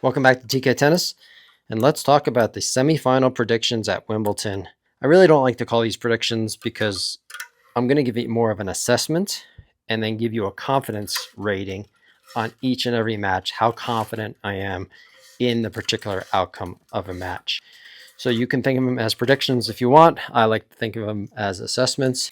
Welcome back to TK Tennis, and let's talk about the semifinal predictions at Wimbledon. I really don't like to call these predictions because I'm going to give you more of an assessment and then give you a confidence rating on each and every match, how confident I am in the particular outcome of a match. So you can think of them as predictions if you want. I like to think of them as assessments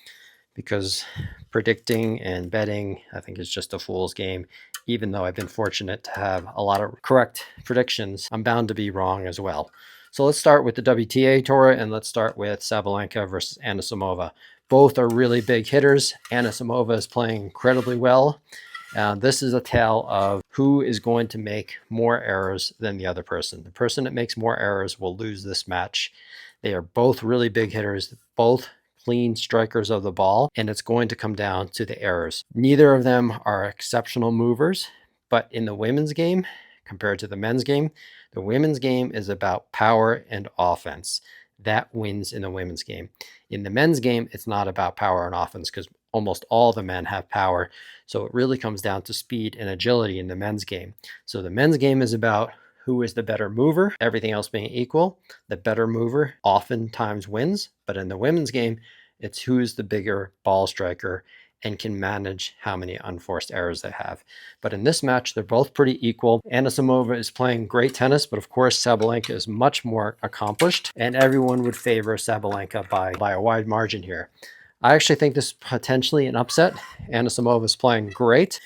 because predicting and betting, I think, is just a fool's game. Even though I've been fortunate to have a lot of correct predictions, I'm bound to be wrong as well. So let's start with the WTA Tour, and let's start with Sabalenka versus Anisimova. Both are really big hitters. Anisimova is playing incredibly well. This is a tale of who is going to make more errors than the other person. The person that makes more errors will lose this match. They are both really big hitters, both clean strikers of the ball, and it's going to come down to the errors. Neither of them are exceptional movers, but in the women's game, compared to the men's game, the women's game is about power and offense. That wins in the women's game. In the men's game, it's not about power and offense because almost all the men have power. So it really comes down to speed and agility in the men's game. So the men's game is about who is the better mover, everything else being equal. The better mover oftentimes wins, but in the women's game, it's who's the bigger ball striker and can manage how many unforced errors they have. But in this match, they're both pretty equal. Anisimova is playing great tennis, but of course, Sabalenka is much more accomplished, and everyone would favor Sabalenka by a wide margin here. I actually think this is potentially an upset. Anisimova is playing great.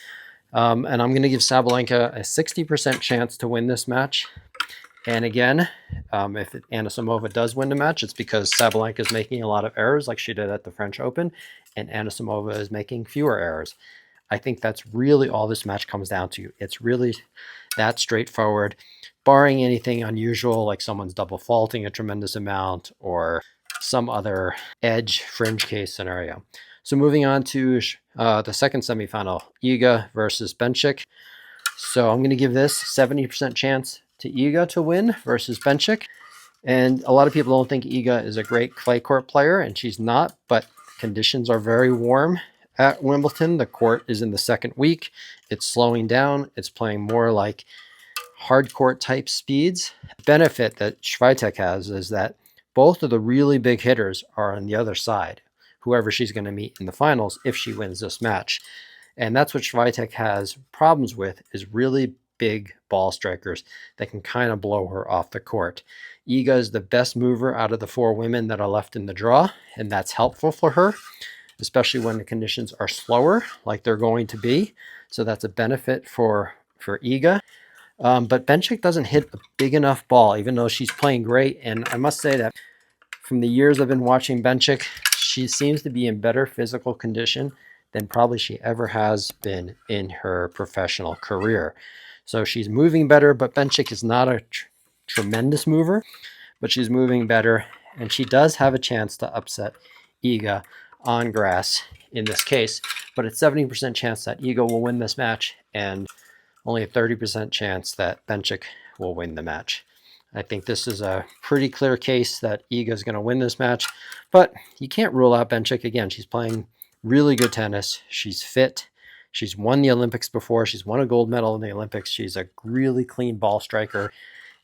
And I'm going to give Sabalenka a 60% chance to win this match. And again, if Anisimova does win the match, it's because Sabalenka is making a lot of errors like she did at the French Open, and Anisimova is making fewer errors. I think that's really all this match comes down to. It's really that straightforward, barring anything unusual like someone's double faulting a tremendous amount or some other edge fringe case scenario. So moving on to the second semifinal, Iga versus Bencic. So I'm going to give this 70% chance to Iga to win versus Bencic. And a lot of people don't think Iga is a great clay court player, and she's not, but conditions are very warm at Wimbledon. The court is in the second week. It's slowing down. It's playing more like hard court type speeds. The benefit that Swiatek has is that both of the really big hitters are on the other side, whoever she's going to meet in the finals if she wins this match. And that's what Swiatek has problems with, is really big ball strikers that can kind of blow her off the court. Iga is the best mover out of the four women that are left in the draw, and that's helpful for her, especially when the conditions are slower like they're going to be. So that's a benefit for Iga. But Bencic doesn't hit a big enough ball, even though she's playing great. And I must say that from the years I've been watching Bencic, she seems to be in better physical condition than probably she ever has been in her professional career. So she's moving better, but Bencic is not a tremendous mover, but she's moving better, and she does have a chance to upset Iga on grass in this case, but it's 70% chance that Iga will win this match and only a 30% chance that Bencic will win the match. I think this is a pretty clear case that Iga is going to win this match, but you can't rule out Bencic. Again, she's playing really good tennis. She's fit. She's won the Olympics before. She's won a gold medal in the Olympics. She's a really clean ball striker,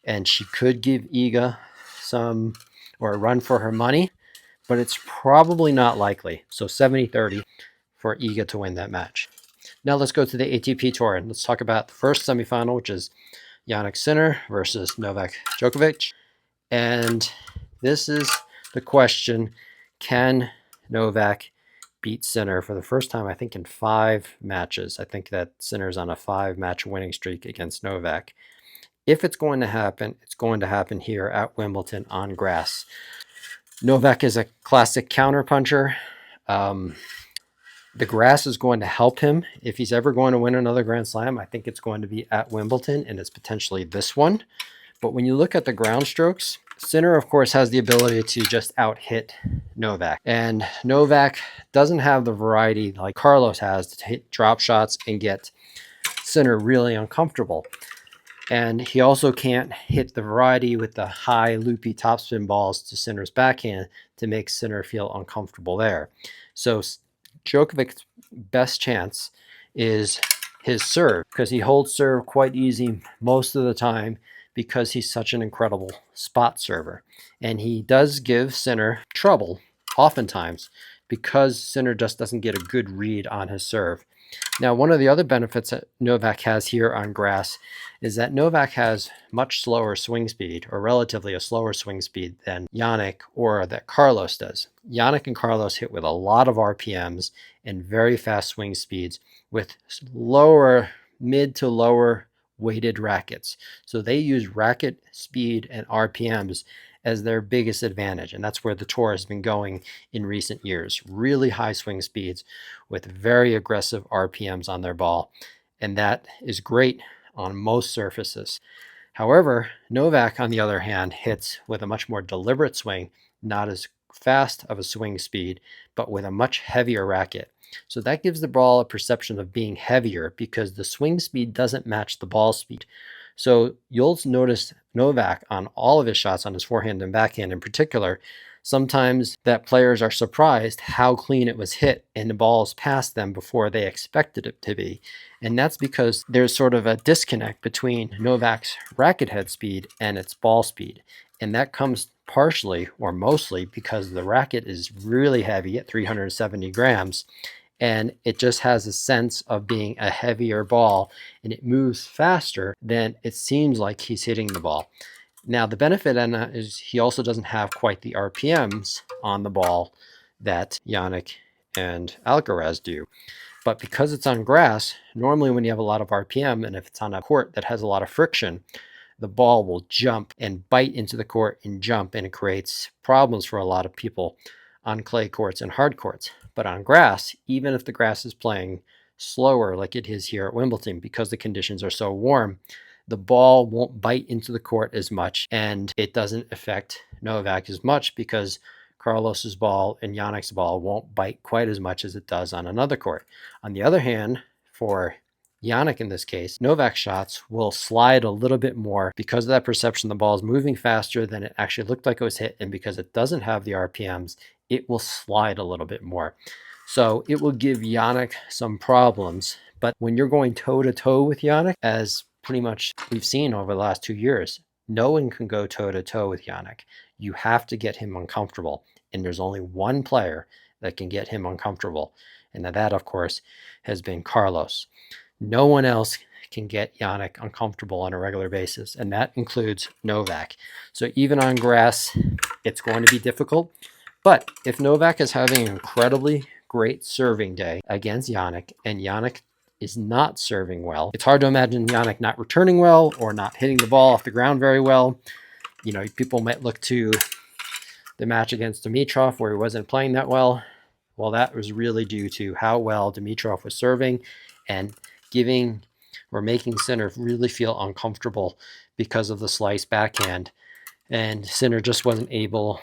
and she could give Iga some or a run for her money, but it's probably not likely. So 70-30 for Iga to win that match. Now let's go to the ATP Tour, and let's talk about the first semifinal, which is Jannik Sinner versus Novak Djokovic. And this is the question: can Novak beat Sinner for the first time, I think, in 5 matches? I think that Sinner's on a 5-match winning streak against Novak. If it's going to happen, it's going to happen here at Wimbledon on grass. Novak is a classic counterpuncher. The grass is going to help him. If he's ever going to win another Grand Slam, I think it's going to be at Wimbledon, and it's potentially this one. But when you look at the ground strokes, Sinner, of course, has the ability to just out-hit Novak. And Novak doesn't have the variety like Carlos has to hit drop shots and get Sinner really uncomfortable. And he also can't hit the variety with the high, loopy topspin balls to Sinner's backhand to make Sinner feel uncomfortable there. So Djokovic's best chance is his serve, because he holds serve quite easy most of the time because he's such an incredible spot server. And he does give Sinner trouble oftentimes because Sinner just doesn't get a good read on his serve. Now, one of the other benefits that Novak has here on grass is that Novak has much slower swing speed, or relatively a slower swing speed, than Jannik or that Carlos does. Jannik and Carlos hit with a lot of RPMs and very fast swing speeds with lower, mid to lower weighted rackets. So they use racket speed and RPMs as their biggest advantage. And that's where the tour has been going in recent years. Really high swing speeds with very aggressive RPMs on their ball. And that is great on most surfaces. However, Novak, on the other hand, hits with a much more deliberate swing, not as fast of a swing speed, but with a much heavier racket. So that gives the ball a perception of being heavier because the swing speed doesn't match the ball speed. So you'll notice Novak on all of his shots, on his forehand and backhand in particular, sometimes that players are surprised how clean it was hit and the ball's past them before they expected it to be. And that's because there's sort of a disconnect between Novak's racket head speed and its ball speed. And that comes partially or mostly because the racket is really heavy at 370 grams. And it just has a sense of being a heavier ball, and it moves faster than it seems like he's hitting the ball. Now, the benefit in that is he also doesn't have quite the RPMs on the ball that Jannik and Alcaraz do. But because it's on grass, normally when you have a lot of RPM, and if it's on a court that has a lot of friction, the ball will jump and bite into the court and jump, and it creates problems for a lot of people on clay courts and hard courts. But on grass, even if the grass is playing slower like it is here at Wimbledon, because the conditions are so warm, the ball won't bite into the court as much, and it doesn't affect Novak as much because Carlos's ball and Jannik's ball won't bite quite as much as it does on another court. On the other hand, for Jannik in this case, Novak's shots will slide a little bit more because of that perception the ball is moving faster than it actually looked like it was hit, and because it doesn't have the RPMs, it will slide a little bit more. So it will give Jannik some problems. But when you're going toe-to-toe with Jannik, as pretty much we've seen over the last 2 years, no one can go toe-to-toe with Jannik. You have to get him uncomfortable. And there's only one player that can get him uncomfortable. And that, of course, has been Carlos. No one else can get Jannik uncomfortable on a regular basis, and that includes Novak. So even on grass, it's going to be difficult. But if Novak is having an incredibly great serving day against Jannik, and Jannik is not serving well, it's hard to imagine Jannik not returning well or not hitting the ball off the ground very well. You know, people might look to the match against Dimitrov where he wasn't playing that well. Well, that was really due to how well Dimitrov was serving and giving or making Sinner really feel uncomfortable because of the slice backhand. And Sinner just wasn't able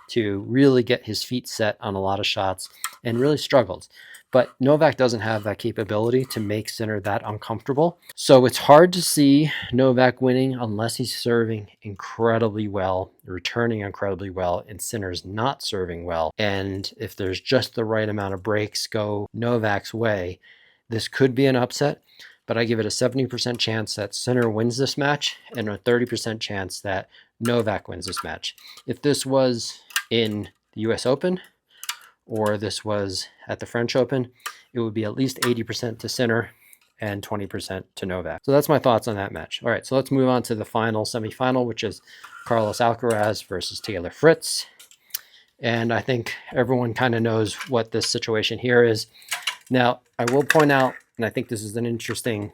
to really get his feet set on a lot of shots and really struggled. But Novak doesn't have that capability to make Sinner that uncomfortable. So it's hard to see Novak winning unless he's serving incredibly well, returning incredibly well, and Sinner's not serving well. And if there's just the right amount of breaks go Novak's way, this could be an upset. But I give it a 70% chance that Sinner wins this match and a 30% chance that Novak wins this match. If this was in the US Open or this was at the French Open, it would be at least 80% to Sinner and 20% to Novak. So that's my thoughts on that match. All right, so let's move on to the final semifinal, which is Carlos Alcaraz versus Taylor Fritz. And I think everyone kind of knows what this situation here is. Now, I will point out, and I think this is an interesting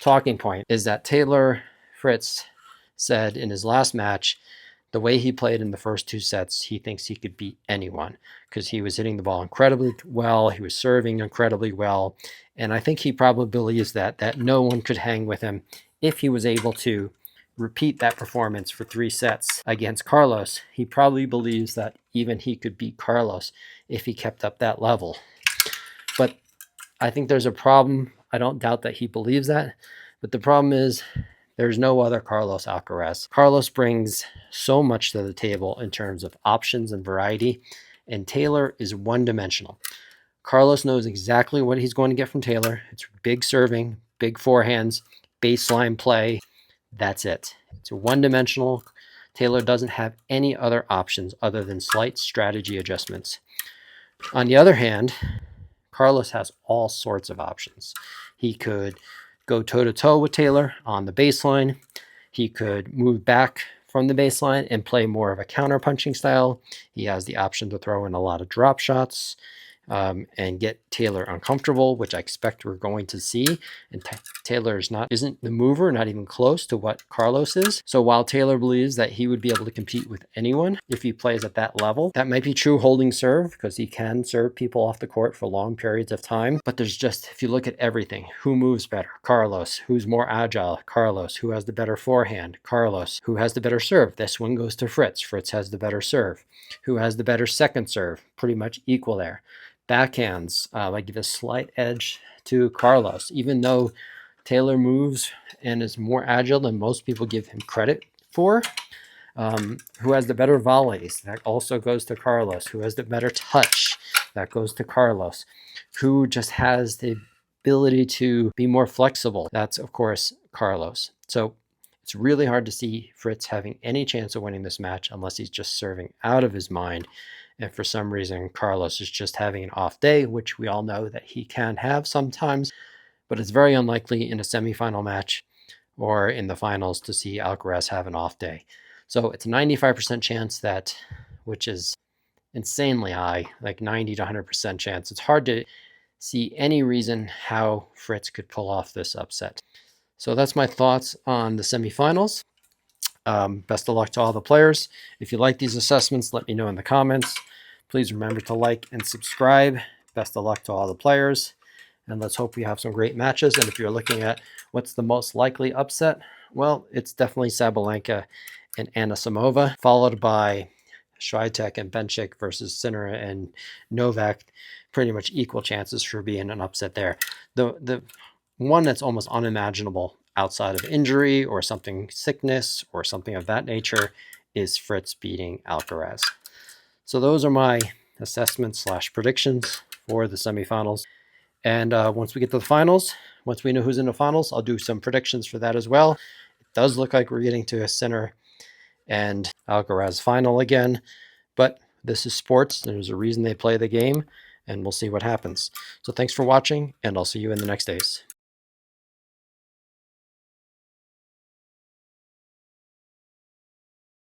talking point, is that Taylor Fritz said in his last match, the way he played in the first 2 sets, he thinks he could beat anyone because he was hitting the ball incredibly well. He was serving incredibly well. And I think he probably believes that no one could hang with him if he was able to repeat that performance for 3 sets against Carlos. He probably believes that even he could beat Carlos if he kept up that level. But I think there's a problem. I don't doubt that he believes that. But the problem is there's no other Carlos Alcaraz. Carlos brings so much to the table in terms of options and variety, and Taylor is one-dimensional. Carlos knows exactly what he's going to get from Taylor. It's big serving, big forehands, baseline play. That's it. It's one-dimensional. Taylor doesn't have any other options other than slight strategy adjustments. On the other hand, Carlos has all sorts of options. He could go toe-to-toe with Taylor on the baseline. He could move back from the baseline and play more of a counter-punching style. He has the option to throw in a lot of drop shots and get Taylor uncomfortable, which I expect we're going to see. And Taylor isn't the mover, not even close to what Carlos is. So while Taylor believes that he would be able to compete with anyone if he plays at that level, that might be true holding serve, because he can serve people off the court for long periods of time. But there's just, if you look at everything, who moves better? Carlos. Who's more agile? Carlos. Who has the better forehand? Carlos. Who has the better serve? This one goes to Fritz. Fritz has the better serve. Who has the better second serve? Pretty much equal there. Backhands, I give a slight edge to Carlos, even though Taylor moves and is more agile than most people give him credit for. Who has the better volleys? That also goes to Carlos. Who has the better touch? That goes to Carlos. Who just has the ability to be more flexible? That's, of course, Carlos. So it's really hard to see Fritz having any chance of winning this match unless he's just serving out of his mind. And for some reason, Carlos is just having an off day, which we all know that he can have sometimes, but it's very unlikely in a semifinal match or in the finals to see Alcaraz have an off day. So it's a 95% chance that, which is insanely high, like 90 to 100% chance. It's hard to see any reason how Fritz could pull off this upset. So that's my thoughts on the semifinals. Best of luck to all the players. If you like these assessments, let me know in the comments. Please remember to like and subscribe. Best of luck to all the players. And let's hope we have some great matches. And if you're looking at what's the most likely upset, well, it's definitely Aabalenka and Anisimova, followed by Swiatek and Bencic versus Sinner and Novak. Pretty much equal chances for being an upset there. The one that's almost unimaginable outside of injury or sickness or something of that nature is Fritz beating Alcaraz. So those are my assessments / predictions for the semifinals. And once we get to the finals, once we know who's in the finals, I'll do some predictions for that as well. It does look like we're getting to a Sinner and Alcaraz final again, but this is sports. There's a reason they play the game, and we'll see what happens. So thanks for watching, and I'll see you in the next days.